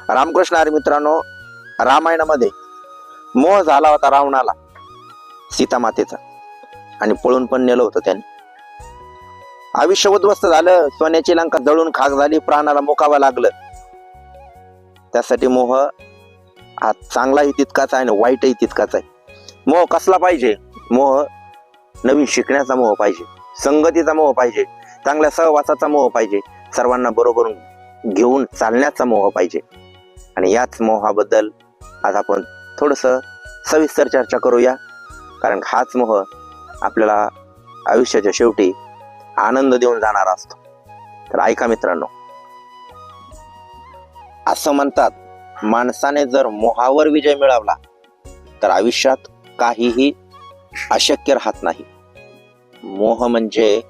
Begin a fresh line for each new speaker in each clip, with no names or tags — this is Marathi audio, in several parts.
रामकृष्ण हरी मित्रांनो, रामायणामध्ये मोह झाला होता रावणाला सीता मातेचा आणि पळून पण नेलं होतं त्याने. आयुष्य उद्ध्वस्त झालं, सोन्याची लंका जळून खाक झाली, प्राणाला मुकावं लागलं. त्यासाठी मोह हा चांगलाही तितकाच आहे आणि वाईटही तितकाच आहे. मोह कसला पाहिजे? मोह नवीन शिकण्याचा मोह पाहिजे, संगतीचा मोह पाहिजे, चांगल्या सहवासाचा मोह पाहिजे, सर्वांना बरोबर घेऊन चालण्याचा मोह पाहिजे. आणि याच मोहाबद्दल आज आपण थोडस सविस्तर चर्चा करूया, कारण हाच मोह आपल्याला आयुष्याच्या शेवटी आनंद देऊन जाणार असतो. तर ऐका मित्रांनो, असं म्हणतात, माणसाने जर मोहावर विजय मिळवला तर आयुष्यात काहीही अशक्य राहत नाही. मोह म्हणजे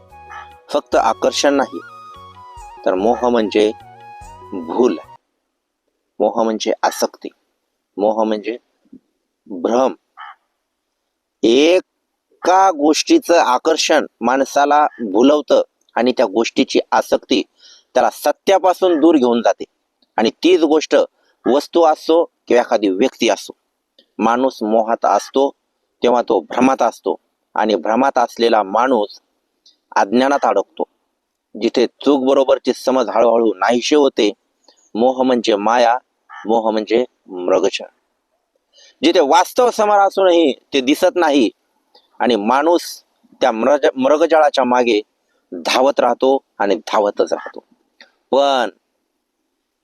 फक्त आकर्षण नाही, तर मोह म्हणजे भूल, मोह म्हणजे आसक्ती, मोह म्हणजे भ्रम. एका गोष्टीचं आकर्षण माणसाला भुलवतं आणि त्या गोष्टीची आसक्ती त्याला सत्यापासून दूर घेऊन जाते. आणि तीच गोष्ट वस्तू असो किंवा एखादी व्यक्ती असो, माणूस मोहात असतो तेव्हा तो भ्रमात असतो, आणि भ्रमात असलेला माणूस अज्ञानात अडकतो, जिथे चूक बरोबरची समज हळूहळू नाहीशी होते. मोह म्हणजे माया, मोह म्हणजे मृगजळ, जिथे वास्तव समोर असूनही ते दिसत नाही आणि माणूस त्या मृगजळाच्या मागे धावत राहतो आणि धावतच राहतो. पण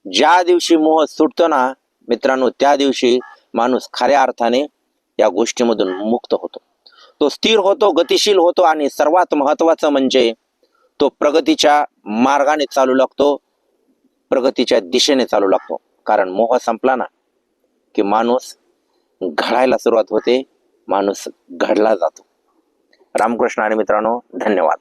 ज्या दिवशी मोह सुटतो ना मित्रांनो, त्या दिवशी माणूस खऱ्या अर्थाने या गोष्टीमधून मुक्त होतो. तो स्थिर होतो, गतिशील होतो, आणि सर्वात महत्वाचं म्हणजे तो प्रगतीच्या मार्गाने चालू लागतो, प्रगतीच्या दिशेने चालू लागतो. कारण मोह संपला ना की माणूस घडायला सुरुवात होते, माणूस घडला जातो. रामकृष्ण आणि मित्रांनो, धन्यवाद.